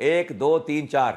1 2 3 4,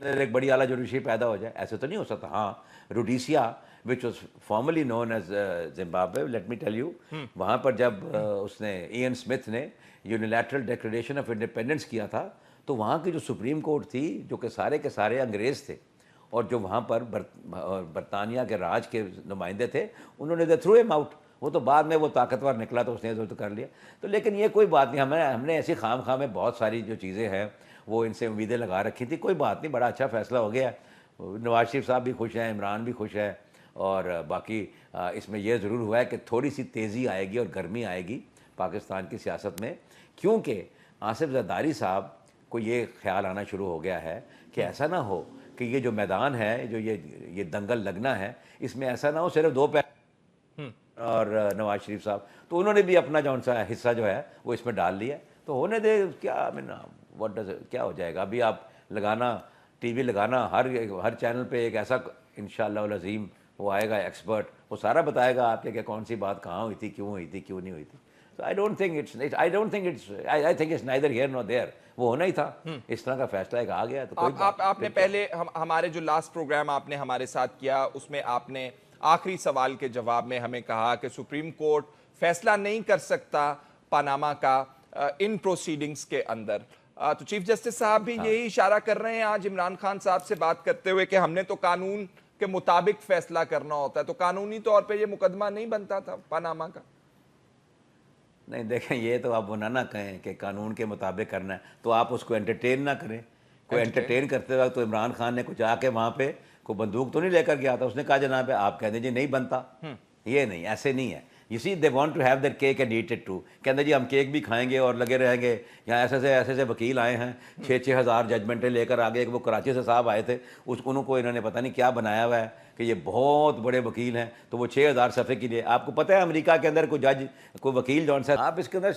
ایک بڑی اعلیٰ جوڈیشری پیدا ہو جائے، ایسے تو نہیں ہو سکتا. ہاں Rhodesia which was formerly known as Zimbabwe, let me tell you, وہاں پر جب اس نے ایئن اسمتھ نے یونیلیٹرل ڈیکلریشن آف انڈیپینڈنس کیا تھا تو وہاں کی جو سپریم کورٹ تھی جو کہ سارے کے سارے انگریز تھے اور جو وہاں پر برطانیہ کے راج کے نمائندے تھے انہوں نے دے تھرو ہم آؤٹ. وہ تو بعد میں وہ طاقتور نکلا تو اس نے تو کر لیا. تو لیکن یہ کوئی بات نہیں، ہم نے ایسی خام خواہ میں بہت ساری جو چیزیں ہیں وہ ان سے امیدیں لگا رکھی تھی. کوئی بات نہیں، بڑا اچھا فیصلہ ہو گیا. نواز شریف صاحب بھی خوش ہیں، عمران بھی خوش ہے، اور باقی اس میں یہ ضرور ہوا ہے کہ تھوڑی سی تیزی آئے گی اور گرمی آئے گی پاکستان کی سیاست میں، کیونکہ آصف زرداری صاحب کو یہ خیال آنا شروع ہو گیا ہے کہ ایسا نہ ہو کہ یہ جو میدان ہے، جو یہ دنگل لگنا ہے، اس میں ایسا نہ ہو صرف دو اور نواز شریف صاحب، تو انہوں نے بھی اپنا جو سا حصہ جو ہے وہ اس میں ڈال لیا. تو ہونے دے، کیا کیا ہو جائے گا. ابھی آپ لگانا ٹی وی لگانا، ہر چینل پہ ایک ایسا انشاءاللہ العظیم وہ آئے گا ایکسپرٹ، وہ سارا بتائے گا آپ کے کہ کون سی بات کہاں ہوئی تھی، کیوں ہوئی تھی، کیوں نہیں ہوئی تھی. So I think it's neither here nor there. وہ ہونا ہی تھا. اس طرح کا فیصلہ ایک آ گیا تو کوئی آپ نے پہلے ہمارے جو لاسٹ پروگرام آپ نے ہمارے ساتھ کیا اس میں آپ نے آخری سوال کے جواب میں ہمیں کہا کہ سپریم کورٹ فیصلہ نہیں کر سکتا پاناما کا ان پروسیڈنگز کے اندر. تو چیف جسٹس صاحب بھی یہی اشارہ کر رہے ہیں آج عمران خان صاحب سے بات کرتے ہوئے کہ ہم نے تو قانون کے مطابق فیصلہ کرنا ہوتا ہے، تو قانونی طور پہ یہ مقدمہ نہیں بنتا تھا پاناما کا. نہیں دیکھیں، یہ تو آپ وہ نہ کہیں کہ قانون کے مطابق کرنا ہے تو آپ اس کو انٹرٹین نہ کریں. کوئی انٹرٹین کرتے وقت تو عمران خان نے کچھ جا کے وہاں پہ کوئی بندوق تو نہیں لے کر گیا تھا. اس نے کہا جناب آپ کہہ دیجیے نہیں بنتا. یہ نہیں، ایسے نہیں ہے. You see, they want to have their cake and eat it too. کہتے جی ہم کیک بھی کھائیں گے اور لگے رہیں گے. یہاں ایسے وکیل آئے ہیں 6,000 ججمنٹیں لے کر آگے. وہ کراچی سے صاحب آئے تھے، انہوں کو انہوں نے پتہ نہیں کیا بنایا ہوا ہے کہ یہ بہت بڑے وکیل ہیں، تو وہ 6,000 صفحے کے لیے. آپ کو پتہ ہے امریکہ کے اندر کوئی جج، کوئی وکیل جون سا آپ اس کے اندر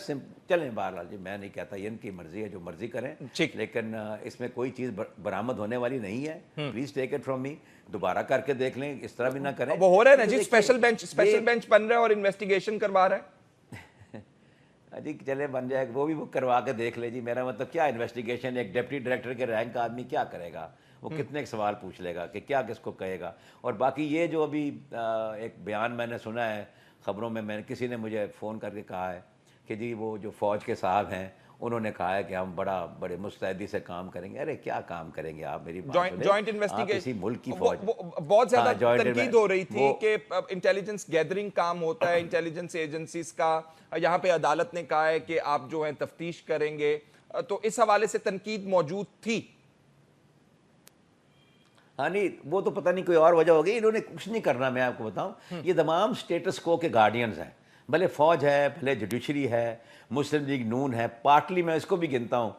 چلیں. بہرحال جی میں نہیں کہتا، یہ ان کی مرضی ہے، جو مرضی کریں، لیکن اس میں کوئی چیز برآمد ہونے والی نہیں ہے. Please take it from me. دوبارہ کر کے دیکھ لیں، اس طرح بھی نہ کریں. وہ ہو رہا ہے نا جی، اسپیشل بینچ بن رہا ہے اور انویسٹیگیشن کروا رہا ہے. جی چلے بن جائے، وہ بھی کروا کے دیکھ لے جی. میرا مطلب کیا انویسٹیگیشن، ایک ڈپٹی ڈائریکٹر کے رینک کا آدمی کیا کرے گا؟ وہ کتنے سوال پوچھ لے گا کہ کیا کس کو کہے گا. اور باقی یہ جو ابھی ایک بیان میں نے سنا ہے خبروں میں کسی نے مجھے فون کر کے کہا ہے کہ جی وہ جو فوج کے صاحب ہیں انہوں نے کہا ہے کہ ہم بڑے مستعدی سے کام کریں گے. ارے کیا کام کریں گے آپ؟ میری جوائنٹ انویسٹیگیشن، کسی ملک کی فوج بہت زیادہ تنقید ہو رہی تھی کہ انٹیلیجنس گیدرنگ کام ہوتا ہے انٹیلیجنس ایجنسیز کا. یہاں پہ عدالت نے کہا ہے کہ آپ جو ہیں تفتیش کریں گے، تو اس حوالے سے تنقید موجود تھی. ہاں نہیں، وہ تو پتہ نہیں کوئی اور وجہ ہوگی. انہوں نے کچھ نہیں کرنا. میں آپ کو بتاؤں، یہ تمام سٹیٹس کو کے گارڈینز ہیں. بھلے فوج ہے، بھلے جوڈیشری ہے، مسلم لیگ نون ہے، پارٹلی میں اس کو بھی گنتا ہوں.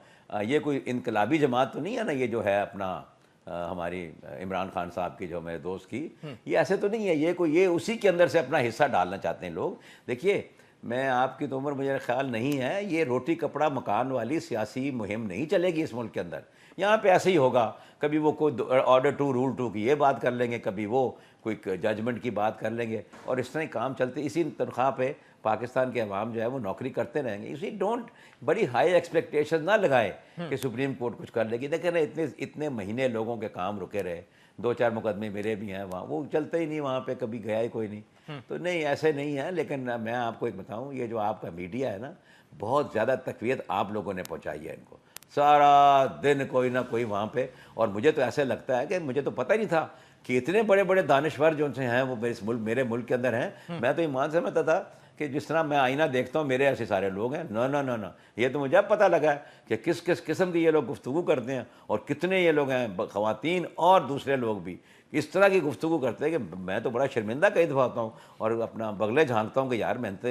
یہ کوئی انقلابی جماعت تو نہیں ہے نا، یہ جو ہے اپنا ہماری عمران خان صاحب کی جو میرے دوست کی، یہ ایسے تو نہیں ہے. یہ اسی کے اندر سے اپنا حصہ ڈالنا چاہتے ہیں لوگ. دیکھیے میں آپ کی تو عمر مجھے خیال نہیں ہے، یہ روٹی کپڑا مکان والی سیاسی مہم نہیں چلے گی اس ملک کے اندر. یہاں پہ ایسے ہی ہوگا، کبھی وہ کوئی آرڈر 2 رول 2 کی یہ بات کر لیں گے، کبھی وہ کوئی ججمنٹ کی بات کر لیں گے، اور اس طرح کام چلتے. اسی تنخواہ پہ پاکستان کے عوام جو ہے وہ نوکری کرتے رہیں گے. اسی ڈونٹ بڑی ہائی ایکسپیکٹیشن نہ لگائے کہ سپریم کورٹ کچھ کر لے گی. دیکھیں نا اتنے مہینے لوگوں کے کام رکے رہے. 2-4 مقدمے میرے بھی ہیں وہاں، وہ چلتے ہی نہیں، وہاں پہ کبھی گیا ہی کوئی نہیں. تو نہیں ایسے نہیں ہے. لیکن میں آپ کو ایک بتاؤں، یہ جو آپ کا میڈیا ہے نا، بہت زیادہ تقویت آپ لوگوں نے پہنچائی ہے ان کو. سارا دن کوئی نہ کوئی وہاں پہ. اور مجھے تو ایسے لگتا ہے کہ مجھے تو پتہ ہی نہیں تھا کہ اتنے بڑے بڑے دانشور جو ان سے ہیں وہ میرے ملک کے اندر ہیں. میں تو ایمان سمجھتا تھا کہ جس طرح میں آئینہ دیکھتا ہوں میرے ایسے سارے لوگ ہیں. نہ یہ تو مجھے اب پتہ لگا ہے کہ کس قسم کی یہ لوگ گفتگو کرتے ہیں، اور کتنے یہ لوگ ہیں خواتین اور دوسرے لوگ بھی اس طرح کی گفتگو کرتے ہیں کہ میں تو بڑا شرمندہ کئی دفعہ ہوتا ہوں اور اپنا بغلے جھانکتا ہوں کہ یار میں تو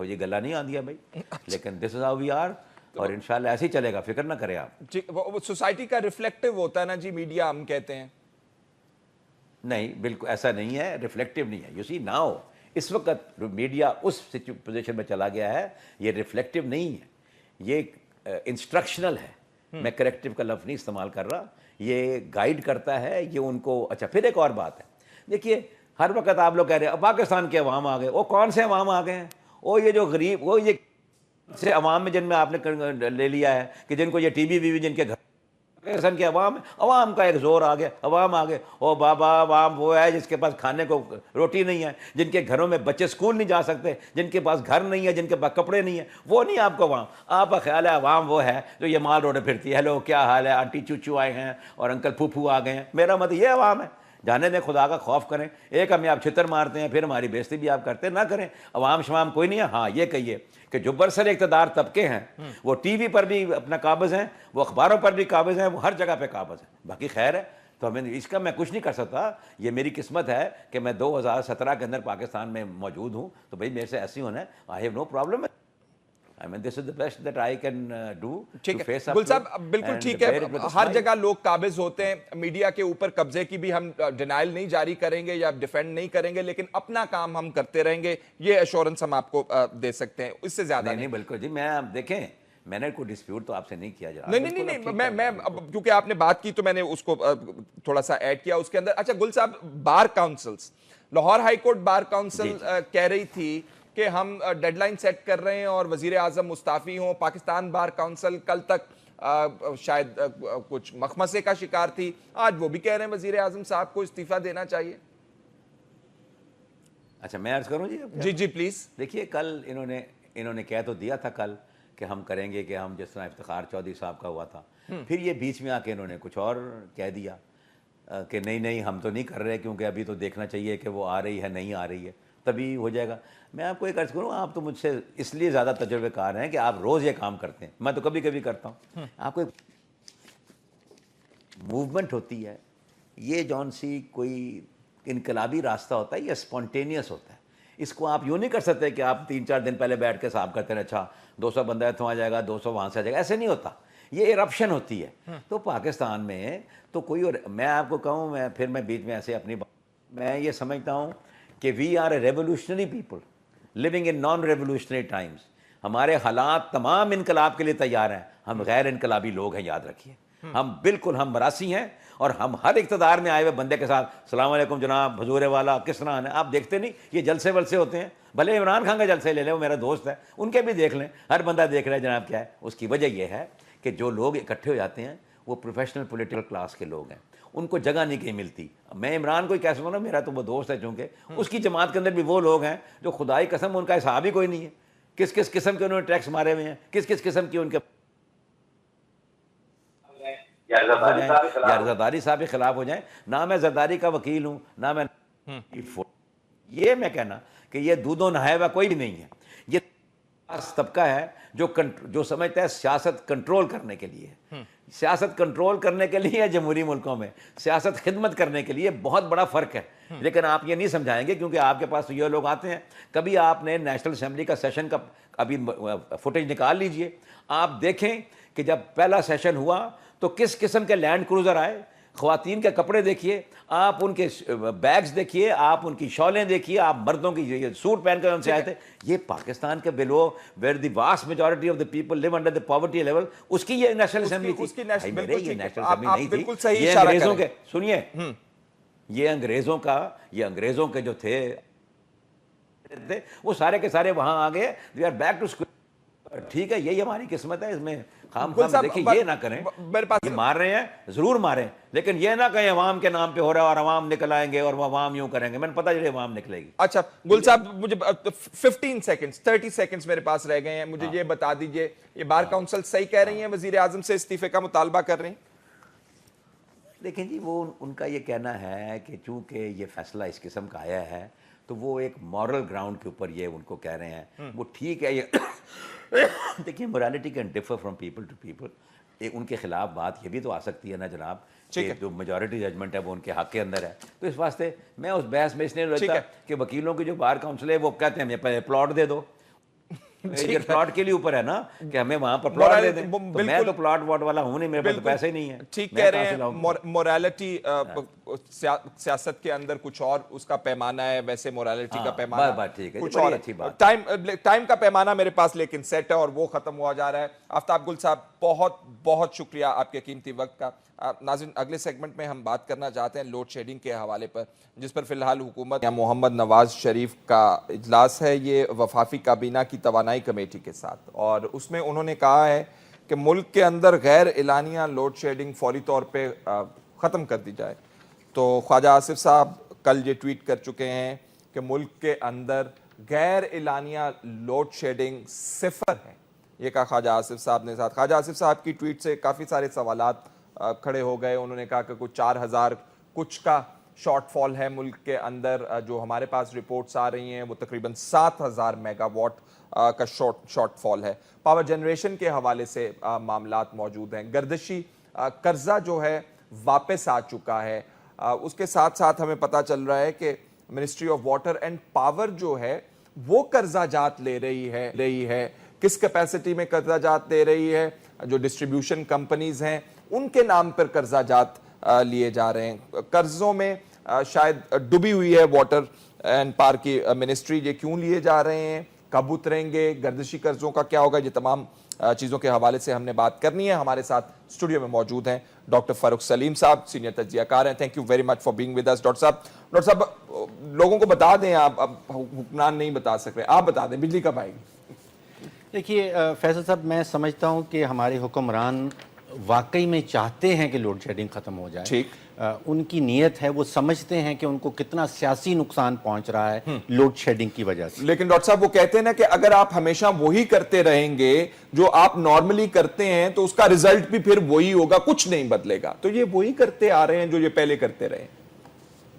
یہ گلا نہیں آندیا بھائی. لیکن دس از ہاؤ وی آر، اور انشاءاللہ ایسے ہی چلے گا، فکر نہ کریں آپ. جی وہ سوسائٹی کا ریفلیکٹیو ہوتا ہے نا جی میڈیا، ہم کہتے ہیں. نہیں بالکل ایسا نہیں ہے، ریفلیکٹیو نہیں ہے. یو سی ناؤ اس وقت میڈیا اس پوزیشن میں چلا گیا ہے، یہ ریفلیکٹیو نہیں ہے، یہ انسٹرکشنل ہے. میں کریکٹیو کا لفظ نہیں استعمال کر رہا. یہ گائیڈ کرتا ہے، یہ ان کو. اچھا پھر ایک اور بات ہے، دیکھیے ہر وقت آپ لوگ کہہ رہے ہیں پاکستان کے عوام آ گئے. وہ کون سے عوام آ گئے ہیں؟ وہ یہ جو غریب، وہ یہ سے عوام میں جن میں آپ نے لے لیا ہے کہ جن کو یہ ٹی وی وی جن کے گھر پاکستان کی عوام کا ایک زور آ گیا، عوام آ گئے، او بابا عوام وہ ہے جس کے پاس کھانے کو روٹی نہیں ہے، جن کے گھروں میں بچے اسکول نہیں جا سکتے، جن کے پاس گھر نہیں ہے، جن کے پاس کپڑے نہیں ہیں، وہ نہیں آپ کو عوام. آپ کا خیال ہے عوام وہ ہے جو یہ مال روڈے پھرتی ہے، ہیلو کیا حال ہے، آنٹی چوچو آئے ہیں اور انکل پھوپھو آ گئے ہیں. میرا مطلب یہ عوام ہے. جانے میں خدا کا خوف کریں. ایک ہمیں آپ چھتر مارتے ہیں، پھر ہماری بےزتی بھی آپ کرتے نہ کریں. عوام شوام کوئی نہیں ہے. ہاں یہ کہیے کہ جو برسر اقتدار طبقے ہیں وہ ٹی وی پر بھی اپنا قابض ہیں، وہ اخباروں پر بھی قابض ہیں، وہ ہر جگہ پہ قابض ہیں. باقی خیر ہے تو ہمیں اس کا میں کچھ نہیں کر سکتا. یہ میری قسمت ہے کہ میں 2017 کے اندر پاکستان میں موجود ہوں، تو بھائی میرے سے ایسی ہونا ہے. I have no problem. I mean, this is the best that I can do ٹھیک to ہے face up گل to صاحب it بالکل and ٹھیک ہے. bear it with a Hare smile. جگہ لوگ قابض ہوتے ہیں. میڈیا کے اوپر قبضے کی بھی ہم ڈینائل نہیں جاری کریں گے یا ڈیفینڈ نہیں کریں گے، لیکن اپنا کام ہم کرتے رہیں گے. یہ ایشورنس ہم آپ کو دے سکتے ہیں، اس سے زیادہ نہیں بالکل جی. میں آپ دیکھیں میں نے کوئی ڈسپیوٹ تو آپ سے نہیں کیا جناب. نہیں نہیں نہیں میں کیونکہ آپ نے بات کی تو میں نے اس کو تھوڑا سا ایڈ کیا اس کے اندر. اچھا گل صاحب، bar councils, Lahore high court bar council کہہ رہی تھی کہ ہم ڈیڈ لائن سیٹ کر رہے ہیں اور وزیر اعظم مستعفی ہوں. پاکستان بار کاؤنسل کل تک شاید کچھ مخمسے کا شکار تھی، آج وہ بھی کہہ رہے ہیں وزیر اعظم صاحب کو استعفیٰ دینا چاہیے. اچھا میں عرض کروں جی. جی جی پلیز. دیکھیے کل انہوں نے کہہ تو دیا تھا کل کہ ہم کریں گے، کہ ہم جس طرح افتخار چودھری صاحب کا ہوا تھا، پھر یہ بیچ میں آ کے انہوں نے کچھ اور کہہ دیا کہ نہیں ہم تو نہیں کر رہے کیونکہ ابھی تو دیکھنا چاہیے کہ وہ آ رہی ہے نہیں آ رہی ہے، تبھی ہو جائے گا. میں آپ کو ایک عرض کروں، آپ تو مجھ سے اس لیے زیادہ تجربے کار ہیں کہ آپ روز یہ کام کرتے ہیں، میں تو کبھی کبھی کرتا ہوں. آپ کو ایک موومنٹ ہوتی ہے، یہ جون سی کوئی انقلابی راستہ ہوتا ہے، یہ اسپونٹینیس ہوتا ہے. اس کو آپ یوں نہیں کر سکتے کہ آپ 3-4 دن پہلے بیٹھ کے حساب کرتے ہیں اچھا 200 بندہ اتوں آ جائے گا، 200 وہاں سے آ جائے گا. ایسے نہیں ہوتا، یہ ایرپشن ہوتی ہے. تو پاکستان میں تو کوئی اور میں آپ کو کہوں، میں بیچ میں ایسے اپنی میں یہ سمجھتا ہوں کہ we are a revolutionary people living in non revolutionary times. ہمارے حالات تمام انقلاب کے لیے تیار ہیں. ہم غیر انقلابی لوگ ہیں، یاد رکھیے. ہم بالکل ہم مراسی ہیں، اور ہم ہر اقتدار میں آئے ہوئے بندے کے ساتھ السلام علیکم جناب حضور والا کس طرح ہے. آپ دیکھتے نہیں یہ جلسے ولسے ہوتے ہیں، بھلے عمران خان کا جلسے لے لیں، وہ میرا دوست ہے، ان کے بھی دیکھ لیں، ہر بندہ دیکھ رہا ہے جناب کیا ہے. اس کی وجہ یہ ہے کہ جو لوگ اکٹھے ہو جاتے ہیں وہ پروفیشنل پولیٹیکل کلاس کے لوگ ہیں، ان کو جگہ نہیں کہیں ملتی. میں عمران کو کیسے بولوں، میرا تو وہ دوست ہے چونکہ اس کی جماعت کے اندر بھی وہ لوگ ہیں جو خدائی قسم ان کا حساب ہی کوئی نہیں ہے، کس کس قسم کے انہوں نے ٹیکس مارے ہوئے ہیں، کس کس قسم کی ان کے یا زرداری صاحب کے خلاف ہو جائیں. نہ میں زرداری کا وکیل ہوں، نہ میں یہ میں کہنا کہ یہ دودھوں نہایا ہوا کوئی بھی نہیں ہے. یہ طبقہ ہے جو سمجھتا ہے سیاست کنٹرول کرنے کے لیے. سیاست کنٹرول کرنے کے لیے جمہوری ملکوں میں، سیاست خدمت کرنے کے لیے بہت بڑا فرق ہے. لیکن آپ یہ نہیں سمجھائیں گے کیونکہ آپ کے پاس تو یہ لوگ آتے ہیں. کبھی آپ نے نیشنل اسمبلی کا سیشن کا ابھی فوٹیج نکال لیجئے، آپ دیکھیں کہ جب پہلا سیشن ہوا تو کس قسم کے لینڈ کروزر آئے. خواتین کے کپڑے دیکھیے، آپ ان کے بیگز دیکھیے، آپ ان کی شالیں دیکھیے، آپ مردوں کی سوٹ پہن کر ان سے آئے تھے. یہ پاکستان کے below where the vast majority of the people live under the poverty level, اس کی یہ نیشنل اسمبلی تھی. یہ نیشنل اسمبلی نہیں تھی، یہ انگریزوں کے سنیے، یہ انگریزوں کے جو تھے وہ سارے کے سارے وہاں آ گئے. They are back to square. ٹھیک ہے، یہی ہماری قسمت ہے. اس میں خام دیکھیں یہ نہ کریں، یہ مار رہے ہیں ضرور ماریں، لیکن یہ نہ کہیں عوام کے نام پہ ہو رہا ہے اور عوام نکل آئیں گے اور وہ عوام یوں کریں گے. میں نے پتا چلے عوام نکلے گی. اچھا گل صاحب، مجھے 15 سیکنڈز 30 سیکنڈز میرے پاس رہ گئے ہیں. مجھے یہ بتا دیجئے، یہ بار کاؤنسل صحیح کہہ رہی ہیں، وزیر اعظم سے استعفے کا مطالبہ کر رہی ہیں؟ دیکھیں جی، وہ ان کا یہ کہنا ہے کہ چونکہ یہ فیصلہ اس قسم کا آیا ہے تو وہ ایک مورل گراؤنڈ کے اوپر یہ ان کو کہہ رہے ہیں. وہ ٹھیک ہے. یہ دیکھیے morality can differ from people to people. ان کے خلاف بات یہ بھی تو آ سکتی ہے نا جناب کہ جو میجورٹی ججمنٹ ہے وہ ان کے حق کے اندر ہے. تو اس واسطے میں اس بحث میں اس لیے رہتا کہ وکیلوں کی جو بار کاؤنسل ہے وہ کہتے ہیں ہمیں پلاٹ دے دو. یہ پلاٹ کے لیے اوپر ہے نا کہ ہمیں وہاں پر پلاٹ دے دیں. تو میں تو پلاٹ واٹ والا ہوں نہیں، میرے پاس تو پیسے ہی نہیں ہیں. ٹھیک کہہ رہے ہیں. موریلٹی سیاست کے اندر کچھ اور اس کا پیمانہ ہے، ویسے موریلٹی کا پیمانہ کچھ اور. ٹائم کا پیمانہ میرے پاس لیکن سیٹ ہے اور وہ ختم ہوا جا رہا ہے. آفتاب گل صاحب بہت بہت شکریہ آپ کے قیمتی وقت کا. ناظرین، اگلے سیگمنٹ میں ہم بات کرنا چاہتے ہیں لوڈ شیڈنگ کے حوالے پر، جس پر فی الحال حکومت یا محمد نواز شریف کا اجلاس ہے. یہ وفاقی کابینہ کی توانائی کمیٹی کے ساتھ، اور اس میں انہوں نے کہا ہے کہ ملک کے اندر غیر اعلانیہ لوڈ شیڈنگ فوری طور پہ ختم کر دی جائے. تو خواجہ آصف صاحب کل یہ ٹویٹ کر چکے ہیں کہ ملک کے اندر غیر اعلانیہ لوڈ شیڈنگ 0 ہے. یہ کہا خواجہ آصف صاحب نے. ساتھ خواجہ آصف صاحب کی ٹویٹ سے کافی سارے سوالات کھڑے ہو گئے. انہوں نے کہا کہ کچھ 4000 کچھ کا شارٹ فال ہے ملک کے اندر. جو ہمارے پاس رپورٹس آ رہی ہیں وہ تقریباً 7000 میگا واٹ کا شارٹ فال ہے. پاور جنریشن کے حوالے سے معاملات موجود ہیں. گردشی قرضہ جو ہے واپس آ چکا ہے. اس کے ساتھ ساتھ ہمیں پتہ چل رہا ہے کہ ministry of water and power جو ہے وہ قرضہ جات لے رہی ہے. کس کیپیسٹی میں قرضہ جات لے رہی ہے؟ جو ڈسٹریبیوشن کمپنیز ہیں ان کے نام پر قرضہ جات لیے جا رہے ہیں. قرضوں میں شاید ڈوبی ہوئی ہے واٹر اینڈ پاور کی منسٹری. یہ کیوں لیے جا رہے ہیں؟ کب اتریں گے؟ گردشی قرضوں کا کیا ہوگا؟ یہ تمام چیزوں کے حوالے سے ہم نے بات کرنی ہے. ہمارے ساتھ اسٹوڈیو میں موجود ہیں ڈاکٹر فاروق سلیم صاحب, سینئر تجزیہ کار ہیں. Thank you very much for being with us. Doctor صاحب لوگوں کو بتا دیں, آپ اب حکمران نہیں بتا سک رہے, آپ بتا دیں بجلی کب آئے گی؟ دیکھیے فیصل صاحب, میں سمجھتا ہوں کہ ہمارے حکمران واقعی میں چاہتے ہیں کہ لوڈ شیڈنگ ختم ہو جائے. ٹھیک, ان کی نیت ہے, وہ سمجھتے ہیں کہ ان کو کتنا سیاسی نقصان پہنچ رہا ہے لوڈ شیڈنگ کی وجہ سے. لیکن ڈاکٹر صاحب وہ کہتے ہیں نا کہ اگر آپ ہمیشہ وہی کرتے رہیں گے جو آپ نارملی کرتے ہیں تو اس کا ریزلٹ بھی پھر وہی ہوگا, کچھ نہیں بدلے گا. تو یہ وہی کرتے آ رہے ہیں جو یہ پہلے کرتے رہے.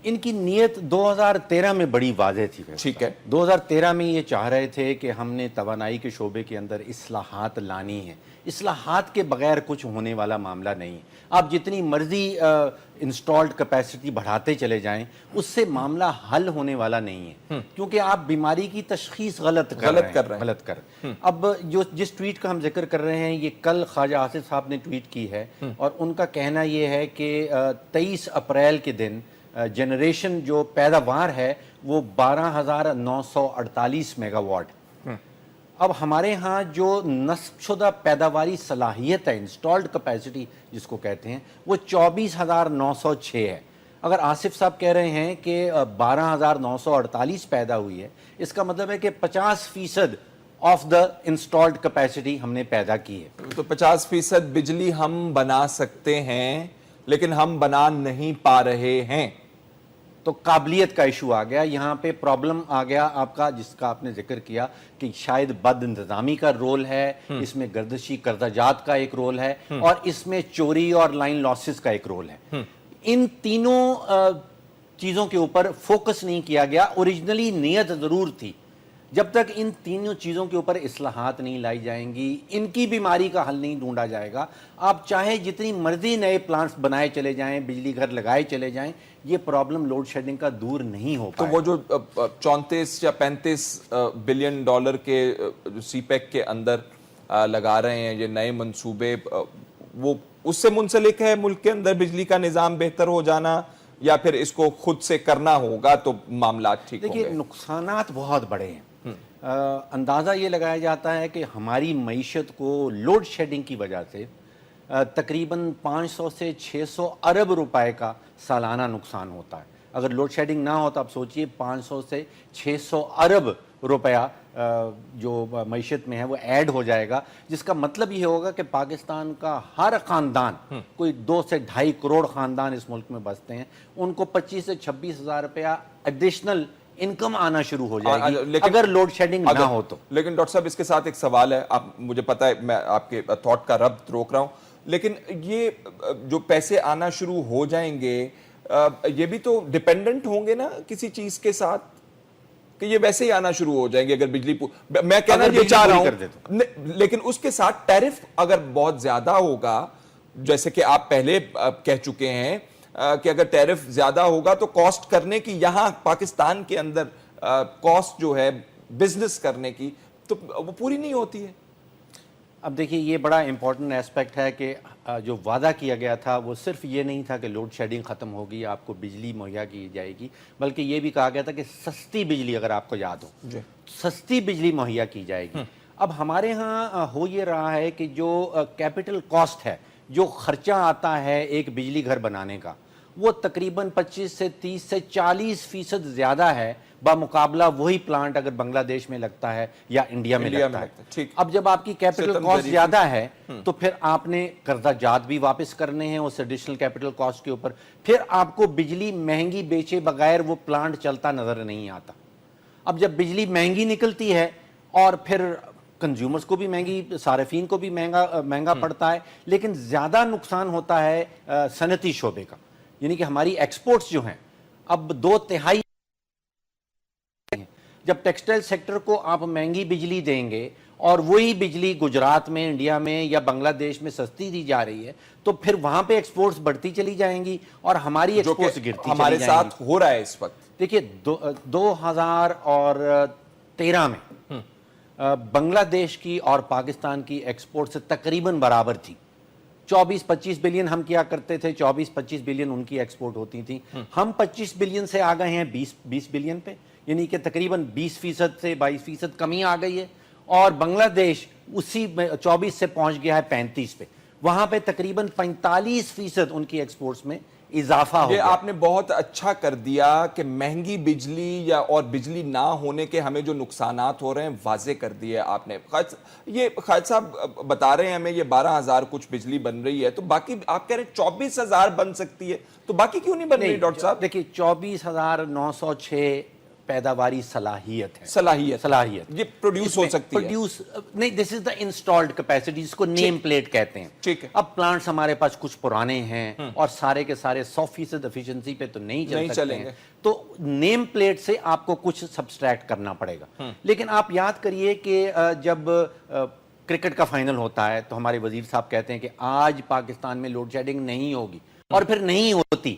ان کی نیت 2013 میں بڑی واضح تھی. ٹھیک ہے, 2013 میں یہ چاہ رہے تھے کہ ہم نے توانائی کے شعبے کے اندر اصلاحات لانی ہیں. اصلاحات کے بغیر کچھ ہونے والا معاملہ نہیں. آپ جتنی مرضی انسٹالڈ کیپیسٹی بڑھاتے چلے جائیں, اس سے معاملہ حل ہونے والا نہیں ہے, کیونکہ آپ بیماری کی تشخیص غلط کر رہے ہیں. اب جس ٹویٹ کا ہم ذکر کر رہے ہیں یہ کل خواجہ آصف صاحب نے ٹویٹ کی ہے, اور ان کا کہنا یہ ہے کہ 23 اپریل کے دن جنریشن جو پیداوار ہے وہ 12,948 میگا واٹ. اب ہمارے ہاں جو نصب شدہ پیداواری صلاحیت ہے, انسٹالڈ کیپیسٹی جس کو کہتے ہیں, وہ 24,906 ہے. اگر آصف صاحب کہہ رہے ہیں کہ 12,948 پیدا ہوئی ہے, اس کا مطلب ہے کہ 50% آف دا انسٹالڈ کیپیسٹی ہم نے پیدا کی ہے. تو 50% بجلی ہم بنا سکتے ہیں لیکن ہم بنا نہیں پا رہے ہیں. تو قابلیت کا ایشو آ گیا یہاں پہ. پرابلم آ گیا آپ کا, جس کا آپ نے ذکر کیا کہ شاید بد انتظامی کا رول ہے, اس میں گردشی قرضہ جات کا ایک رول ہے, اور اس میں چوری اور لائن لاسز کا ایک رول ہے. ان تینوں چیزوں کے اوپر فوکس نہیں کیا گیا. اوریجنلی نیت ضرور تھی, جب تک ان تینوں چیزوں کے اوپر اصلاحات نہیں لائی جائیں گی, ان کی بیماری کا حل نہیں ڈھونڈا جائے گا, آپ چاہے جتنی مرضی نئے پلانٹس بنائے چلے جائیں, بجلی گھر لگائے چلے جائیں, یہ پرابلم لوڈ شیڈنگ کا دور نہیں ہو پائے. تو وہ جو 34 یا 35 بلین ڈالر کے سی پیک کے اندر لگا رہے ہیں یہ نئے منصوبے, وہ اس سے منسلک ہے ملک کے اندر بجلی کا نظام بہتر ہو جانا, یا پھر اس کو خود سے کرنا ہوگا تو معاملات ٹھیک ہوں گے؟ دیکھیے نقصانات بہت بڑے ہیں. اندازہ یہ لگایا جاتا ہے کہ ہماری معیشت کو لوڈ شیڈنگ کی وجہ سے تقریباً 500 سے 600 ارب روپے کا سالانہ نقصان ہوتا ہے. اگر لوڈ شیڈنگ نہ ہو تو آپ سوچئے 500 سے 600 ارب روپیہ جو معیشت میں ہے وہ ایڈ ہو جائے گا, جس کا مطلب یہ ہوگا کہ پاکستان کا ہر خاندان, کوئی 2 سے 2.5 کروڑ خاندان اس ملک میں بستے ہیں, ان کو 25 سے 26 ہزار روپیہ ایڈیشنل انکم آنا شروع ہو جائے گی اگر لوڈ شیڈنگ نہ ہو تو. لیکن ڈاکٹر صاحب اس کے ساتھ ایک سوال ہے, آپ مجھے پتا ہے میں آپ کے تھاٹ کا ربط روک رہا ہوں, لیکن یہ جو پیسے آنا شروع ہو جائیں گے یہ بھی تو ڈیپینڈنٹ ہوں گے نا کسی چیز کے ساتھ, کہ یہ ویسے ہی آنا شروع ہو جائیں گے اگر بجلی میں کہنا یہ چاہ رہا ہوں, لیکن اس کے ساتھ ٹیرف اگر بہت زیادہ ہوگا, جیسے کہ آپ پہلے کہہ چکے ہیں کہ اگر ٹیرف زیادہ ہوگا تو کاسٹ کرنے کی یہاں پاکستان کے اندر کاسٹ جو ہے بزنس کرنے کی تو وہ پوری نہیں ہوتی ہے. اب دیکھیے یہ بڑا امپورٹنٹ ایسپیکٹ ہے کہ جو وعدہ کیا گیا تھا وہ صرف یہ نہیں تھا کہ لوڈ شیڈنگ ختم ہوگی, آپ کو بجلی مہیا کی جائے گی, بلکہ یہ بھی کہا گیا تھا کہ سستی بجلی, اگر آپ کو یاد ہو, سستی بجلی مہیا کی جائے گی. اب ہمارے ہاں ہو یہ رہا ہے کہ جو کیپٹل کاسٹ ہے, جو خرچہ آتا ہے ایک بجلی گھر بنانے کا, وہ تقریباً 25 سے 30 سے 40% زیادہ ہے بمقابلہ وہی پلانٹ اگر بنگلہ دیش میں لگتا ہے یا انڈیا میں لگتا ہے. اب جب آپ کی کیپٹل کاسٹ زیادہ ہے تو پھر آپ نے قرضہ جات بھی واپس کرنے ہیں اس ایڈیشنل کیپٹل کاسٹ کے اوپر. پھر آپ کو بجلی مہنگی بیچے بغیر وہ پلانٹ چلتا نظر نہیں آتا. اب جب بجلی مہنگی نکلتی ہے اور پھر کنزیومرز کو بھی مہنگی، صارفین کو بھی مہنگا پڑتا ہے، لیکن زیادہ نقصان ہوتا ہے صنعتی شعبے کا. یعنی کہ ہماری ایکسپورٹس جو ہیں اب 2/3 جب ٹیکسٹائل سیکٹر کو آپ مہنگی بجلی دیں گے اور وہی بجلی گجرات میں، انڈیا میں یا بنگلہ دیش میں سستی دی جا رہی ہے تو پھر وہاں پہ ایکسپورٹس بڑھتی چلی جائیں گی اور ہماری ایکسپورٹس گرتی چلی جائیں گی. ہمارے ساتھ ہو رہا ہے اس وقت. دیکھیے 2013 میں بنگلہ دیش کی اور پاکستان کی ایکسپورٹ سے تقریباً برابر تھی. 24-25 بلین ہم کیا کرتے تھے، 24-25 بلین ان کی ایکسپورٹ ہوتی تھی. ہم 25 بلین سے آ گئے ہیں 20 بلین پہ، یعنی کہ تقریباً 20% سے 22% کمی آ گئی ہے. اور بنگلہ دیش اسی 24 سے پہنچ گیا ہے 35 پہ. وہاں پہ تقریباً 45% ان کی ایکسپورٹس میں اضافہ ہو یہ گیا. آپ نے بہت اچھا کر دیا کہ مہنگی بجلی یا اور بجلی نہ ہونے کے ہمیں جو نقصانات ہو رہے ہیں واضح کر دیے آپ نے. یہ خالد صاحب بتا رہے ہیں ہمیں یہ 12,000 کچھ بجلی بن رہی ہے، تو باقی آپ کہہ رہے ہیں 24,000 بن سکتی ہے، تو باقی کیوں نہیں بن رہی ڈاکٹر صاحب؟ دیکھیے 24,906 پیداواری صلاحیت ہے. صلاحیت یہ پروڈیوس ہو سکتی ہے. نہیں، دس از دا انسٹالڈ کیپیسٹی، جس کو نیم پلیٹ کہتے ہیں. ٹھیک ہے. اب پلانٹس ہمارے پاس کچھ پرانے ہیں اور سارے کے سارے 100% ایفیشنسی پہ تو نہیں چلیں گے، تو نیم پلیٹ سے آپ کو کچھ سبسٹریکٹ کرنا پڑے گا. لیکن آپ یاد کریے کہ جب کرکٹ کا فائنل ہوتا ہے تو ہمارے وزیر صاحب کہتے ہیں کہ آج پاکستان میں لوڈ شیڈنگ نہیں ہوگی، اور پھر نہیں ہوتی.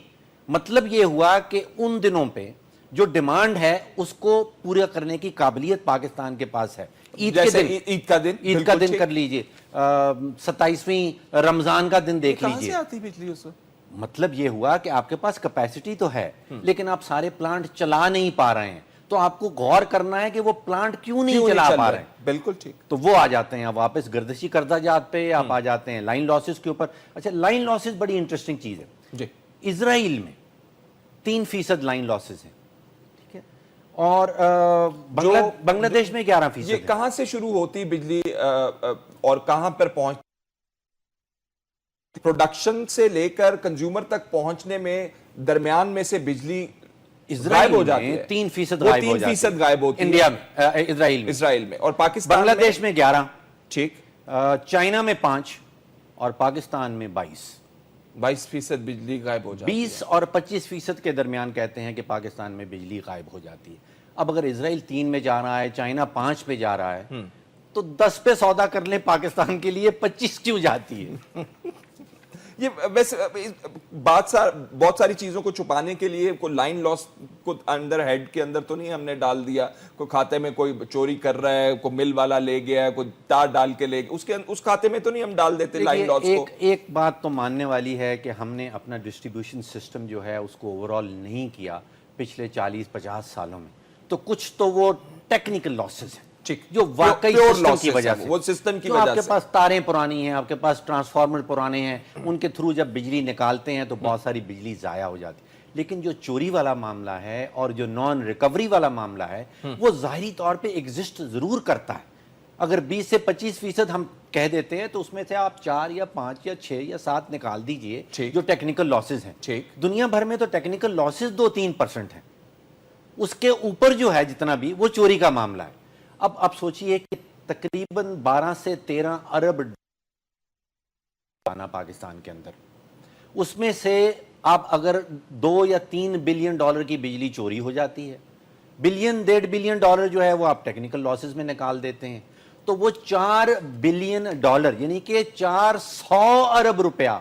مطلب یہ ہوا کہ ان دنوں پہ جو ڈیمانڈ ہے اس کو پورا کرنے کی قابلیت پاکستان کے پاس ہے. عید کا دن کر لیجئے، 27ویں رمضان کا دن دیکھ لیجئے. کہاں سے آتی بجلی اس وقت؟ مطلب یہ ہوا کہ آپ کے پاس کیپیسٹی تو ہے لیکن آپ سارے پلانٹ چلا نہیں پا رہے ہیں، تو آپ کو غور کرنا ہے کہ وہ پلانٹ کیوں نہیں چلا پا رہے ہیں. بالکل ٹھیک. تو وہ آ جاتے ہیں واپس گردشی قرضہ جات پہ، آپ آ جاتے ہیں لائن لاسز کے اوپر. اچھا، لائن لاسز بڑی انٹرسٹنگ چیز ہے. جی. اسرائیل میں 3% لائن لاسز ہیں، اور بنگلہ دیش میں 11%. یہ کہاں سے شروع ہوتی بجلی اور کہاں پر پہنچ، پروڈکشن سے لے کر کنزیومر تک پہنچنے میں درمیان میں سے بجلی غائب ہو جاتی ہے؟ 3% غائب ہوتی ہے انڈیا میں، اسرائیل میں. اور پاکستان بنگلہ دیش میں 11، ٹھیک، چائنا میں 5 اور پاکستان میں 22% بجلی غائب ہو جاتی ہے. 20 اور 25% کے درمیان کہتے ہیں کہ پاکستان میں بجلی غائب ہو جاتی ہے. اب اگر اسرائیل 3 میں جا رہا ہے، چائنا 5 پہ جا رہا ہے، تو 10 پہ سودا کر لیں پاکستان کے لیے، 25 کیوں جاتی ہے؟ یہ ویسے بہت ساری چیزوں کو چھپانے کے لیے کوئی لائن لاس کو اندر ہیڈ کے اندر تو نہیں ہم نے ڈال دیا، کوئی کھاتے میں کوئی چوری کر رہا ہے، کوئی مل والا لے گیا ہے، کوئی تار ڈال کے لے گیا، اس کھاتے میں تو نہیں ہم ڈال دیتے لائن لاس کو؟ ایک بات تو ماننے والی ہے کہ ہم نے اپنا ڈسٹریبیوشن سسٹم جو ہے اس کو اوورآل نہیں کیا پچھلے 40-50 سالوں میں. تو کچھ تو وہ ٹیکنیکل لاسز ہیں جو واقعی سسٹم کی وجہ سے، وہ سسٹم کی وجہ سے، آپ کے پاس تاریں پرانی ہیں، آپ کے پاس ٹرانسفارمر پرانے ہیں، ان کے تھرو جب بجلی نکالتے ہیں تو بہت ساری بجلی ضائع ہو جاتی. لیکن جو چوری والا معاملہ ہے اور جو نان ریکوری والا معاملہ ہے وہ ظاہری طور پہ ایگزسٹ ضرور کرتا ہے. اگر 20 سے 25% ہم کہہ دیتے ہیں تو اس میں سے آپ 4 یا 5 یا 6 یا 7 نکال دیجئے جو ٹیکنیکل لاسز ہیں. دنیا بھر میں تو ٹیکنیکل لاسز 2-3% ہیں، اس کے اوپر جو ہے جتنا بھی وہ چوری کا معاملہ ہے. اب آپ سوچئے کہ تقریباً 12 سے 13 ارب پاکستان کے اندر، اس میں سے آپ اگر 2 یا 3 بلین ڈالر کی بجلی چوری ہو جاتی ہے، 1.5 بلین ڈالر جو ہے وہ آپ ٹیکنیکل لاسز میں نکال دیتے ہیں، تو وہ 4 بلین ڈالر یعنی کہ 400 ارب روپیہ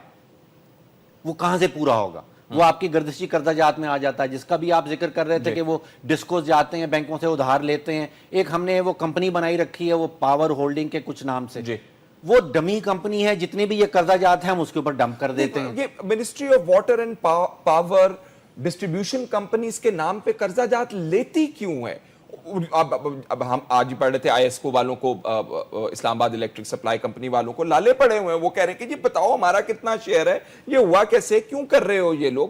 وہ کہاں سے پورا ہوگا؟ وہ آپ کی گردشی قرضہ جات میں آ جاتا ہے، جس کا بھی آپ ذکر کر رہے تھے کہ وہ ڈسکوز جاتے ہیں، بینکوں سے ادھار لیتے ہیں. ایک ہم نے وہ کمپنی بنائی رکھی ہے وہ پاور ہولڈنگ کے کچھ نام سے، وہ ڈمی کمپنی ہے، جتنے بھی یہ قرضہ جات ہیں ہم اس کے اوپر ڈمپ کر دیتے ہیں. یہ ministry of water and power distribution companies کے نام پہ قرضہ جات لیتی کیوں ہے؟ اب ہم آج ہی پڑھ رہے تھے ISCO والوں کو، اسلام آباد الیکٹرک سپلائی کمپنی والوں کو لالے پڑے ہوئے ہیں. وہ کہہ رہے ہیں کہ جی بتاؤ ہمارا کتنا شیئر ہے، یہ ہوا کیسے، کیوں کر رہے ہو یہ لوگ؟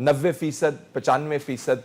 90%, 95%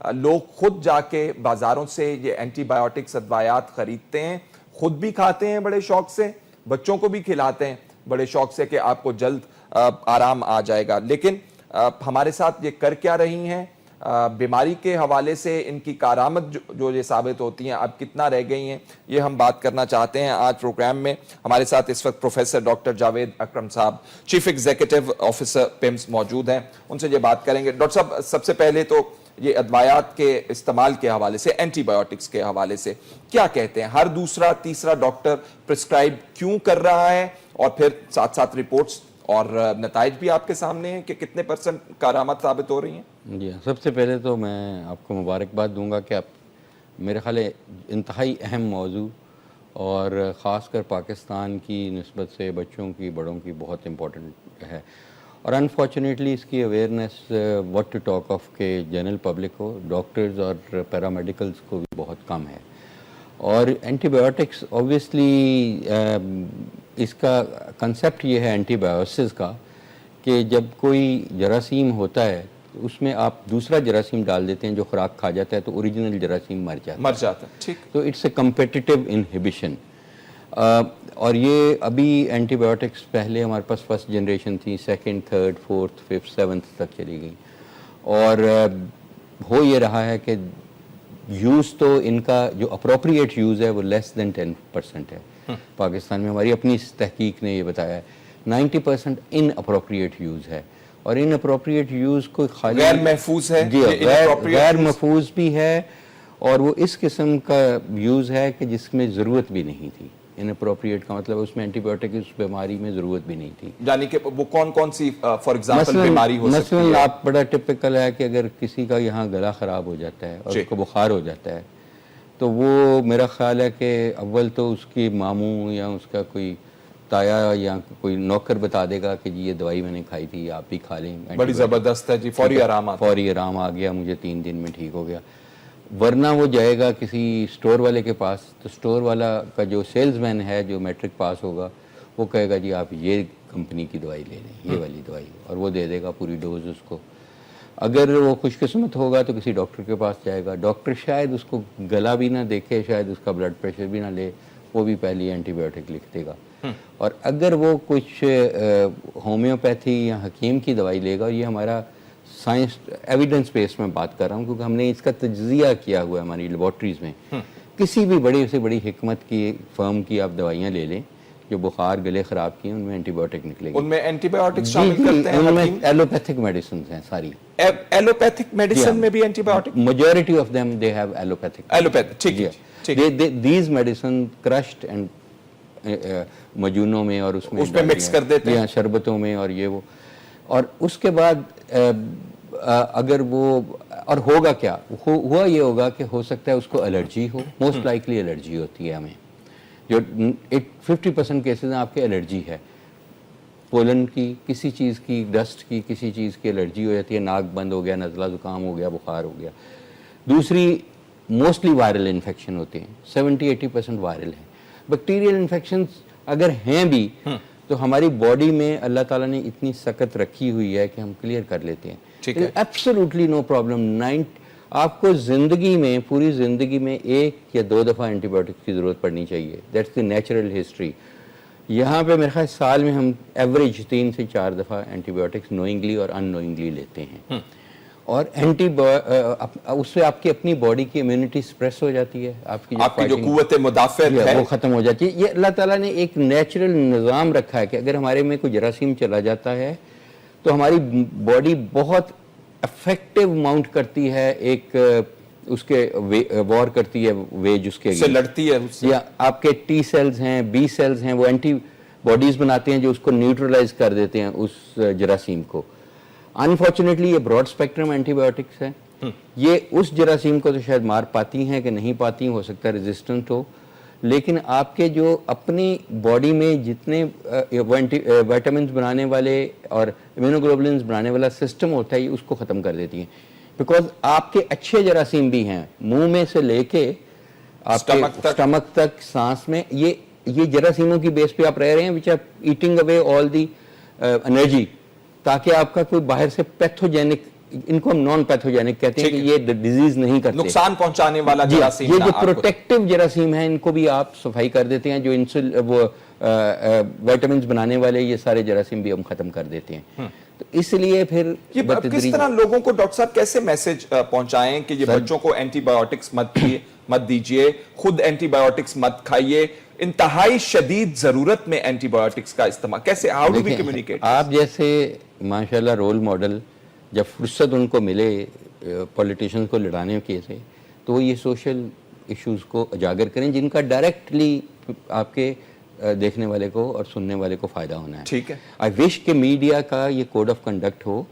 لوگ خود جا کے بازاروں سے یہ اینٹی بایوٹکس ادویات خریدتے ہیں, خود بھی کھاتے ہیں بڑے شوق سے, بچوں کو بھی کھلاتے ہیں بڑے شوق سے کہ آپ کو جلد آرام آ جائے گا. لیکن ہمارے ساتھ یہ کر کیا رہی ہیں, بیماری کے حوالے سے ان کی کارآمد جو یہ ثابت ہوتی ہیں اب کتنا رہ گئی ہیں, یہ ہم بات کرنا چاہتے ہیں آج پروگرام میں. ہمارے ساتھ اس وقت پروفیسر ڈاکٹر جاوید اکرم صاحب, چیف ایگزیکٹو آفیسر پیمز موجود ہیں, ان سے یہ بات کریں گے. ڈاکٹر صاحب, سب سے پہلے تو یہ ادویات کے استعمال کے حوالے سے, اینٹی بایوٹکس کے حوالے سے کیا کہتے ہیں؟ ہر دوسرا تیسرا ڈاکٹر پرسکرائب کیوں کر رہا ہے, اور پھر ساتھ ساتھ رپورٹس اور نتائج بھی آپ کے سامنے ہیں کہ کتنے % کارآمد ثابت ہو رہی ہیں؟ جی, سب سے پہلے تو میں آپ کو مبارکباد دوں گا کہ آپ میرے خیال ہے انتہائی اہم موضوع, اور خاص کر پاکستان کی نسبت سے بچوں کی بڑوں کی بہت امپورٹنٹ ہے. اور انفارچونیٹلی اس کی awareness what to talk of کہ جنرل پبلک کو, ڈاکٹرز اور پیرامیڈیکلز کو بھی بہت کم ہے. اور اینٹی بایوٹکس اوبویسلی اس کا کنسیپٹ یہ ہے اینٹی بایوسس کا کہ جب کوئی جراثیم ہوتا ہے اس میں آپ دوسرا جراثیم ڈال دیتے ہیں جو خوراک کھا جاتا ہے تو اوریجنل جراثیم مر جاتا ہے. ٹھیک. تو اٹس اے کمپیٹیٹیو انہیبیشن. اور یہ ابھی اینٹی بایوٹکس پہلے ہمارے پاس فرسٹ جنریشن تھی, second, third, fourth, fifth, seventh تک چلی گئی, اور ہو یہ رہا ہے کہ یوز تو ان کا جو اپروپریٹ یوز ہے وہ لیس دین 10% ہے. پاکستان میں ہماری اپنی تحقیق نے یہ بتایا ہے 90% ان اپروپریٹ یوز ہے, اور ان اپروپریٹ یوز کو خالی غیر محفوظ ہے. جی, غیر محفوظ بھی ہے, اور وہ اس قسم کا یوز ہے کہ جس میں ضرورت بھی نہیں تھی. ان اپروپریٹ کا مطلب اس میں اینٹی بایوٹک اس بیماری میں ضرورت بھی نہیں تھی. یعنی کہ وہ کون سی فار ایگزامپل بیماری ہو سکتی ہے؟ مثلا آپ بڑا ٹپیکل ہے کہ اگر کسی کا یہاں گلا خراب ہو جاتا ہے اور اس کو بخار ہو جاتا ہے, تو وہ میرا خیال ہے کہ اول تو اس کی ماموں یا اس کا کوئی تایا یا کوئی نوکر بتا دے گا کہ جی یہ دوائی میں نے کھائی تھی, آپ بھی کھا لیں, بڑی زبردست ہے جی, فوری آرام آ گیا, مجھے 3 دن میں ٹھیک ہو گیا. ورنہ وہ جائے گا کسی سٹور والے کے پاس, تو سٹور والا کا جو سیلز مین ہے جو میٹرک پاس ہوگا وہ کہے گا جی آپ یہ کمپنی کی دوائی لے لیں, یہ والی دوائی, اور وہ دے دے گا پوری ڈوز اس کو. اگر وہ خوش قسمت ہوگا تو کسی ڈاکٹر کے پاس جائے گا, ڈاکٹر شاید اس کو گلا بھی نہ دیکھے, شاید اس کا بلڈ پریشر بھی نہ لے, وہ بھی پہلی اینٹی بایوٹک لکھ دے گا. اور اگر وہ کچھ ہومیوپیتھی یا حکیم کی دوائی لے گا, اور یہ ہمارا سائنس ایویڈنس بیس میں بات کر رہا ہوں کیونکہ ہم نے اس کا تجزیہ کیا ہوا ہے ہماری لیبارٹریز میں, کسی بھی بڑی سے بڑی حکمت کی فرم کی آپ دوائیاں لے لیں جو بخار گلے خراب کی ہیں, ان میں اینٹی بایوٹک نکلے گی. ان میں اینٹی بایوٹک شامل کرتے ہیں؟ ان میں ایلوپیتھک میڈیسنز ہیں ساری. ایلوپیتھک میڈیسن میں بھی antibiotic? Majority of them they have allopathic. ٹھیک. دیز میڈیسن کرشڈ اینڈ مجونوں میں اور اس میں مکس کر دیتے ہیں, شربتوں میں, اور یہ وہ. اور اس کے بعد اگر وہ, اور ہوگا کیا, ہوا یہ ہوگا کہ ہو سکتا ہے اس کو الرجی ہو, موسٹ لائکلی الرجی ہوتی ہے ہمیں, جو 50% کیسز میں آپ کے الرجی ہے, پولن کی, کسی چیز کی, ڈسٹ کی, کسی چیز کی الرجی ہو جاتی ہے, ناک بند ہو گیا, نزلہ زکام ہو گیا, بخار ہو گیا. دوسری موسٹلی وائرل انفیکشن ہوتے ہیں, 70-80% وائرل ہیں. بیکٹیریل انفیکشنز اگر ہیں بھی تو ہماری باڈی میں اللہ تعالیٰ نے اتنی سکت رکھی ہوئی ہے کہ ہم کلیئر کر لیتے ہیں. Absolutely no problem. آپ کو زندگی میں, پوری زندگی میں 1 یا 2 دفعہ اینٹی بایوٹک کی ضرورت پڑنی چاہیے. That's the natural history. یہاں پہ میرے خیال سال میں ہم ایوریج 3 سے 4 دفعہ اینٹی بایوٹکس نوئنگلی اور ان نوئنگلی لیتے ہیں, اور اس سے آپ کی اپنی باڈی کی امیونٹی سپریس ہو جاتی ہے, آپ کی جو قوت مدافعت ہے وہ ختم ہو جاتی ہے. یہ اللہ تعالیٰ نے ایک نیچرل نظام رکھا ہے کہ اگر ہمارے میں کوئی جراثیم چلا جاتا ہے تو ہماری باڈی بہت افیکٹو ماؤنٹ کرتی ہے, ایک اس کے وار کرتی ہے, ویج اس کے لڑتی ہے. یا آپ کے ٹی سیلز ہیں, بی سیلز ہیں, وہ اینٹی باڈیز بناتے ہیں جو اس کو نیوٹرلائز کر دیتے ہیں اس جراثیم کو. انفارچونیٹلی یہ براڈ اسپیکٹرم اینٹی بایوٹکس ہیں, یہ اس جراثیم کو تو شاید مار پاتی ہیں کہ نہیں پاتی, ہو سکتا ہے ریزسٹنٹ ہو, لیکن آپ کے جو اپنی باڈی میں جتنے وائٹامنز بنانے والے اور امیونوگلوبولنز بنانے والا سسٹم ہوتا ہے, یہ اس کو ختم کر دیتی ہیں. بیکاز آپ کے اچھے جراثیم بھی ہیں, منہ میں سے لے کے آپ کے اسٹمک تک, سانس میں, یہ جراثیموں کی بیس پہ آپ رہ رہے ہیں, which are eating away all the energy, تاکہ آپ کا کوئی باہر سے پیتھوجینک ان کو ہم نان پیتھوجینک کہتے ہیں کہ یہ ڈیزیز نہیں کرتے, نقصان پہنچانے والا جی, جراثیم. یہ جو پروٹیکٹیو جراثیم ہیں ان کو بھی آپ صفائی کر دیتے ہیں, جو وہ وائٹامنز بنانے والے یہ سارے جراثیم بھی ہم ختم کر دیتے ہیں. تو اس لیے پھر کس طرح لوگوں کو ڈاکٹر صاحب کیسے میسج پہنچائیں کہ یہ بچوں کو اینٹی بایوٹکس مت دیجیے, خود اینٹی بایوٹکس مت کھائیے, انتہائی شدید ضرورت میں اینٹی بایوٹکس کا استعمال کیسے, ہاؤ ڈو وی کمیونیکیٹ؟ آپ جیسے ماشاءاللہ رول ماڈل جب فرصت ان کو ملے پولیٹیشنز کو لڑانے کے سے, تو وہ یہ سوشل ایشوز کو اجاگر کریں جن کا ڈائریکٹلی آپ کے دیکھنے والے کو اور سننے والے کو فائدہ ہونا ہے. ٹھیک ہے. آئی وش کہ میڈیا کا یہ کوڈ آف کنڈکٹ ہو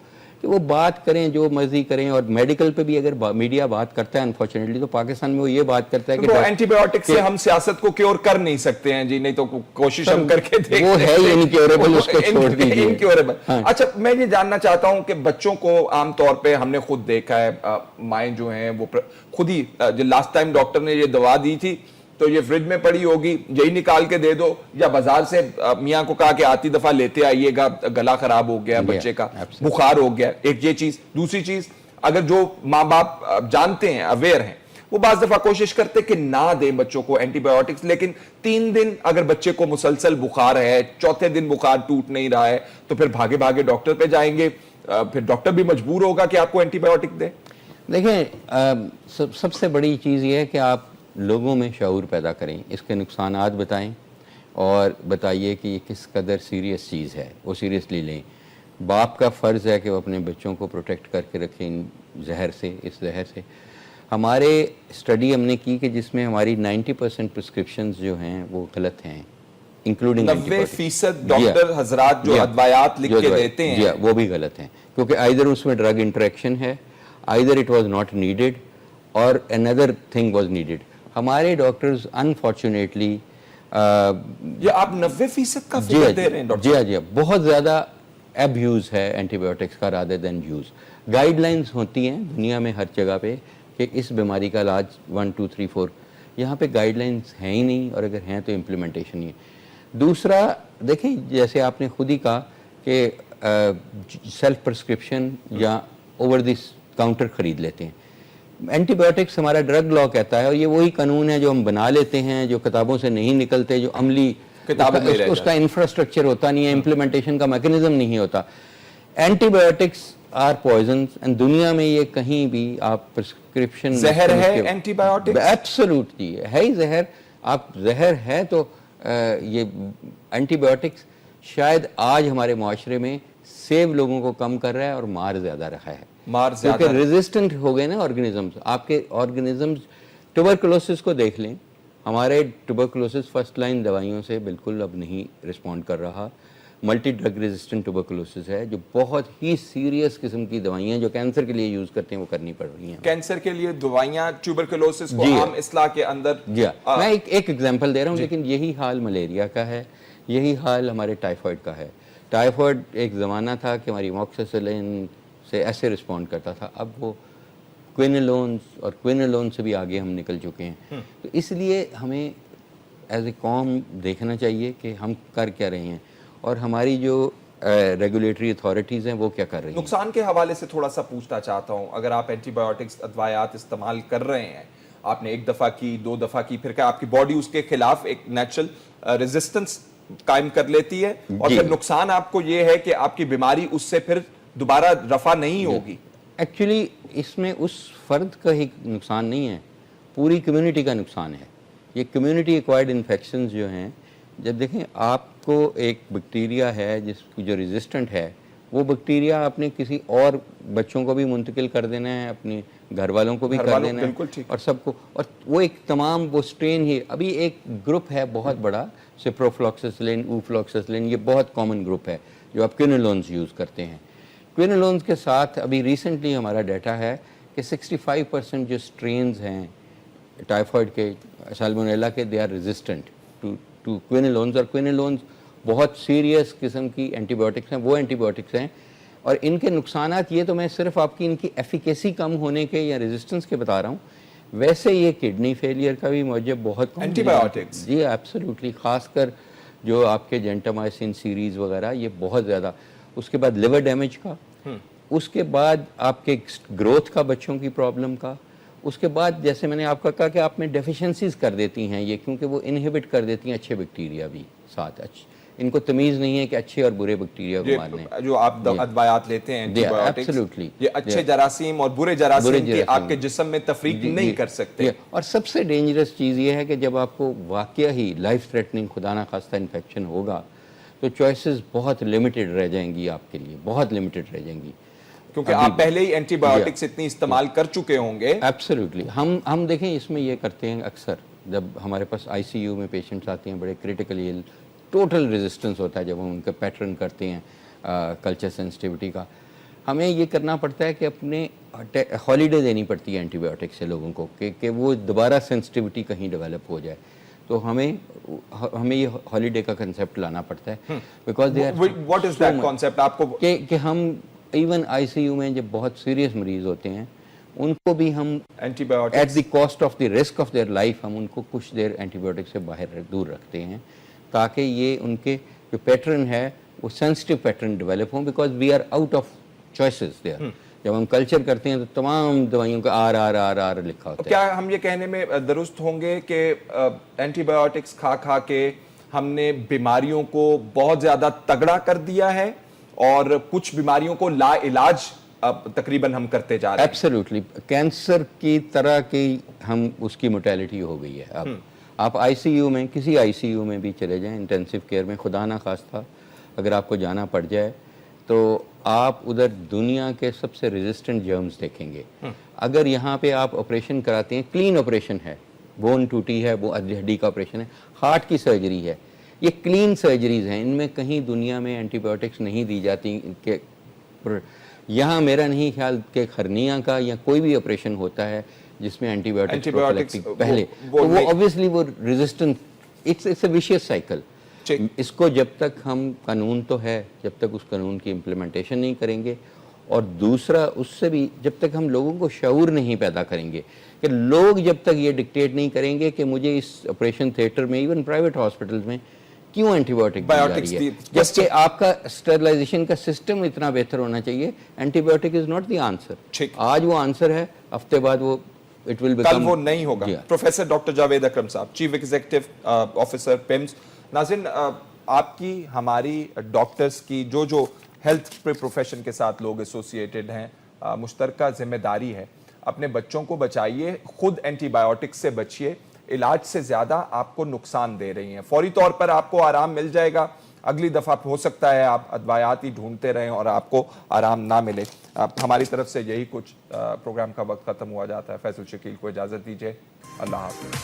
کہ وہ بات کریں جو مرضی کریں, اور میڈیکل پہ بھی اگر میڈیا بات کرتا ہے انفارچونیٹلی, تو پاکستان میں وہ یہ بات کرتا ہے کہ اینٹی بایوٹک سے ہم سیاست کو کیور کر نہیں سکتے ہیں جی, نہیں تو کوشش ہم کر کے دیکھتے ہیں, وہ ہے ہی انکیوریبل, اس کو چھوڑ دیجیے. انکیوریبل. اچھا, میں یہ جاننا چاہتا ہوں کہ بچوں کو عام طور پہ ہم نے خود دیکھا ہے, مائیں جو ہیں وہ خود ہی, جو لاسٹ ٹائم ڈاکٹر نے یہ دوا دی تھی تو یہ فریج میں پڑی ہوگی, یہی نکال کے دے دو, یا بازار سے میاں کو کہا کہ آتی دفعہ لیتے آئیے گا, گلا خراب ہو گیا بچے کا, بخار ہو گیا, ایک یہ چیز. دوسری چیز, اگر جو ماں باپ جانتے ہیں, اویئر ہیں, وہ بعض دفعہ کوشش کرتے کہ نہ دیں بچوں کو اینٹی بایوٹکس, لیکن 3 دن اگر بچے کو مسلسل بخار ہے, چوتھے دن بخار ٹوٹ نہیں رہا ہے, تو پھر بھاگے بھاگے ڈاکٹر پہ جائیں گے, پھر ڈاکٹر بھی مجبور ہوگا کہ آپ کو اینٹی بایوٹک دے. دیکھیں, سب سے بڑی چیز یہ ہے کہ آپ لوگوں میں شعور پیدا کریں, اس کے نقصانات بتائیں اور بتائیے کہ یہ کس قدر سیریس چیز ہے, وہ سیریسلی لیں. باپ کا فرض ہے کہ وہ اپنے بچوں کو پروٹیکٹ کر کے رکھیں ان زہر سے, اس زہر سے. ہمارے اسٹڈی ہم نے کی کہ جس میں ہماری 90% پرسکرپشنز جو ہیں وہ غلط ہیں, انکلوڈنگ 90% ڈاکٹر حضرات جو ادویات لکھ کے دیتے ہیں وہ بھی غلط ہیں, کیونکہ آئیدر اس میں ڈرگ انٹریکشن ہے, either it was not needed اور another thing was needed. ہمارے ڈاکٹرز انفارچونیٹلی یہ آپ 90% کا فگر دے رہے ہیں ڈاکٹر؟ جی, بہت زیادہ ابیوز ہے اینٹی بایوٹکس کا rather than use. Guidelines ہوتی ہیں دنیا میں ہر جگہ پہ کہ اس بیماری کا علاج 1 2 3 4, یہاں پہ گائیڈ لائنز ہیں ہی نہیں, اور اگر ہیں تو امپلیمنٹیشن ہی ہے. دوسرا دیکھیں, جیسے آپ نے خود ہی کہا کہ سیلف پرسکرپشن یا اوور دی کاؤنٹر خرید لیتے ہیں. اینٹی بایوٹکس ہمارا ڈرگ لا کہتا ہے, اور یہ وہی قانون ہے جو ہم بنا لیتے ہیں, جو کتابوں سے نہیں نکلتے, جو عملی اس کا انفراسٹرکچر ہوتا نہیں ہے, امپلیمنٹیشن کا میکنزم نہیں ہوتا. اینٹی بایوٹکس آر پوائزنز, اینڈ دنیا میں یہ کہیں بھی آپ پرسکرپشن زہر ہے اینٹی بایوٹکس, ایبسولوٹلی ہے ہی زہر. آپ زہر ہے تو یہ اینٹی بایوٹکس شاید آج ہمارے معاشرے میں سیو لوگوں کو کم کر رہا ہے اور مار زیادہ رہا ہے, کیونکہ ریزسٹنٹ ہو گئے نا آرگنزمز. آپ کے آرگنزمز, ٹوبرکلوسس کو دیکھ لیں, ہمارے ٹوبرکلوسس فرسٹ لائن دوائیوں سے بالکل اب نہیں رسپونڈ کر رہا. ملٹی ڈرگ ریزسٹنٹ ٹوبرکلوسس ہے, جو بہت ہی سیریس قسم کی دوائیاں جو کینسر کے لیے یوز کرتے ہیں وہ کرنی پڑ رہی ہیں. کینسر کے لیے دوائیاں ٹیوبرکلوسس کو عام اصلاح کے اندر. جی, میں ایک ایگزامپل دے رہا ہوں, لیکن یہی حال ملیریا کا ہے, یہی حال ہمارے ٹائیفائڈ کا ہے. ٹائیفائڈ ایک زمانہ تھا کہ ہماری موکسیسلین سے ایسے رسپونڈ کرتا تھا, اب وہ کوئنلونز اور کوئنلون سے بھی آگے ہم نکل چکے ہیں. تو اس لیے ہمیں ایز اے قوم دیکھنا چاہیے کہ ہم کر کیا رہے ہیں, اور ہماری جو ریگولیٹری اتھارٹیز ہیں وہ کیا کر رہی ہیں. نقصان کے حوالے سے تھوڑا سا پوچھنا چاہتا ہوں, اگر آپ اینٹی بایوٹکس ادویات استعمال کر رہے ہیں, آپ نے 1 دفعہ کی, 2 دفعہ کی, پھر کیا آپ کی باڈی اس کے خلاف ایک نیچرل ریزسٹنس قائم کر لیتی ہے, اور پھر نقصان آپ کو یہ ہے کہ آپ کی بیماری اس سے پھر دوبارہ رفع نہیں ہوگی. ایکچولی اس میں اس فرد کا ہی نقصان نہیں ہے, پوری کمیونٹی کا نقصان ہے. یہ کمیونٹی ایکوائرڈ انفیکشنز جو ہیں, جب دیکھیں آپ کو ایک بیکٹیریا ہے جس جو ریزسٹنٹ ہے, وہ بیکٹیریا آپ نے کسی اور بچوں کو بھی منتقل کر دینا ہے, اپنے گھر والوں کو بھی کر دینا ہے, اور سب کو, اور وہ ایک تمام وہ سٹرین ہی. ابھی ایک گروپ ہے بہت بڑا, سپروفلوکسیسلین, اوفلوکسیسلین, یہ بہت کامن گروپ ہے جو آپ کوئنلونز یوز کرتے ہیں. کوئنلونز کے ساتھ ابھی ریسنٹلی ہمارا ڈیٹا ہے کہ 65% جو سٹرینز ہیں ٹائیفائڈ کے, سالمونیلا کے, دے آر ریزسٹنٹ ٹو کوئنلونز. اور کوئنلونز بہت سیریس قسم کی اینٹی بایوٹکس ہیں, وہ اینٹی بایوٹکس ہیں, اور ان کے نقصانات یہ تو میں صرف آپ کی ان کی ایفیکیسی کم ہونے کے یا ریزسٹنس کے بتا رہا ہوں. ویسے یہ کڈنی فیلئر کا بھی موجب بہت کم اینٹی بایوٹکس. جی ایبسلیوٹلی, خاص کر جو آپ کے جینٹامائسن سیریز وغیرہ, یہ بہت زیادہ. اس کے بعد لیور ڈیمیج کا, اس کے بعد آپ کے گروتھ کا بچوں کی پرابلم کا، اس کے بعد جیسے میں نے آپ کا کہا کہ آپ میں ڈیفیشنسیز کر دیتی ہیں یہ، کیونکہ وہ انہیبٹ کر دیتی ہیں اچھے بیکٹیریا بھی ساتھ، ان کو تمیز نہیں ہے کہ اچھے اور برے بیکٹیریا کو مارنے ہیں. جو آپ ادویات لیتے ہیں اینٹی بایوٹکس، absolutely. یہ اچھے جراثیم اور برے جراثیم کی آپ کے جسم میں تفریق نہیں کر سکتے. اور سب سے ڈینجرس چیز یہ ہے کہ جب آپ کو واقعہ ہی لائف تھریٹننگ خدا نہ خواستہ انفیکشن ہوگا تو چوائسز بہت لمیٹڈ رہ جائیں گی آپ کے لیے، بہت لمیٹڈ رہ جائیں گی، کیونکہ آپ پہلے ہی اینٹی بایوٹکس اتنی استعمال کر چکے ہوں گے. ایبسلیوٹلی. ہم دیکھیں اس میں یہ کرتے ہیں اکثر، جب ہمارے پاس آئی سی یو میں پیشنٹس آتے ہیں بڑے کریٹیکلی ایل، ٹوٹل ریزسٹنس ہوتا ہے، جب ہم ان کا پیٹرن کرتے ہیں کلچر سینسٹیوٹی کا، ہمیں یہ کرنا پڑتا ہے کہ اپنے ہالیڈے دینی پڑتی ہے اینٹی بایوٹک سے لوگوں کو کہ وہ دوبارہ سینسٹیوٹی کہیں ڈیولپ ہو جائے، تو ہمیں یہ ہالیڈے کا کنسیپٹ لانا پڑتا ہے. Because they are what is that concept آپ کو؟ کہ ہم ایون آئی سی یو میں جب بہت سیریس مریض ہوتے ہیں ان کو بھی ہم antibiotics at the cost of the risk of their life ہم ان کو کچھ دیر اینٹی بایوٹک سے باہر دور رکھتے ہیں، تاکہ یہ ان کے جو پیٹرن ہے وہ سینسٹیو پیٹرن ڈیولپ ہوں، because we are out of choices there. جب ہم کلچر کرتے ہیں تو تمام دوائیوں کا آر آر آر آر لکھا ہوتا ہے. کیا ہم یہ کہنے میں درست ہوں گے کہ اینٹی بایوٹکس کھا کے ہم نے بیماریوں کو بہت زیادہ تگڑا کر دیا ہے اور کچھ بیماریوں کو لا علاج تقریباً ہم کرتے جا رہے ہیں؟ ایبسلیوٹلی. کینسر کی طرح کی ہم اس کی موٹیلٹی ہو گئی ہے. اب آپ آئی سی یو میں، کسی آئی سی یو میں بھی چلے جائیں انٹینسیو کیئر میں، خدا نہ خواستہ اگر آپ کو جانا پڑ جائے تو آپ ادھر دنیا کے سب سے ریزسٹنٹ جرمز دیکھیں گے. اگر یہاں پہ آپ آپریشن کراتے ہیں، کلین آپریشن ہے، بون ٹوٹی ہے، وہ ہڈی کا آپریشن ہے، ہارٹ کی سرجری ہے، یہ کلین سرجریز ہیں، ان میں کہیں دنیا میں اینٹی بایوٹکس نہیں دی جاتی. کہ یہاں میرا نہیں خیال کہ خرنیہ کا یا کوئی بھی آپریشن ہوتا ہے جس میں اینٹی بایوٹکس پہلے، تو وہ obviously وہ resistance, it's a vicious cycle. اس کو جب تک ہم، قانون تو ہے، جب تک اس قانون کی امپلیمنٹیشن نہیں کریں گے، اور دوسرا اس سے بھی جب تک ہم لوگوں کو شعور نہیں پیدا کریں گے، کہ لوگ جب تک یہ ڈکٹیٹ نہیں کریں گے کہ مجھے اس آپریشن تھیٹر میں، ایون پرائیویٹ ہاسپٹلز میں کیوں اینٹی بایوٹک دی جا رہی ہے، جبکہ آپ کا اسٹرلائزیشن کا سسٹم اتنا بہتر ہونا چاہیے. Antibiotic is not the answer. آج وہ آنسر ہے، ہفتے بعد وہ اٹ ول بیکم، کل وہ نہیں ہوگا. پروفیسر ڈاکٹر جاوید اکرم صاحب، چیف ایگزیکٹو آفیسر پیمز. ناظرین، آپ کی، ہماری ڈاکٹرز کی، جو ہیلتھ پروفیشن کے ساتھ لوگ ایسوسیٹڈ ہیں، مشترکہ ذمہ داری ہے. اپنے بچوں کو بچائیے، خود اینٹی بایوٹک سے بچیے، علاج سے زیادہ آپ کو نقصان دے رہی ہیں. فوری طور پر آپ کو آرام مل جائے گا، اگلی دفعہ ہو سکتا ہے آپ ادویات ہی ڈھونڈتے رہیں اور آپ کو آرام نہ ملے. ہماری طرف سے یہی کچھ. پروگرام کا وقت ختم ہوا جاتا ہے. فیصل شکیل کو اجازت دیجیے. اللہ حافظ.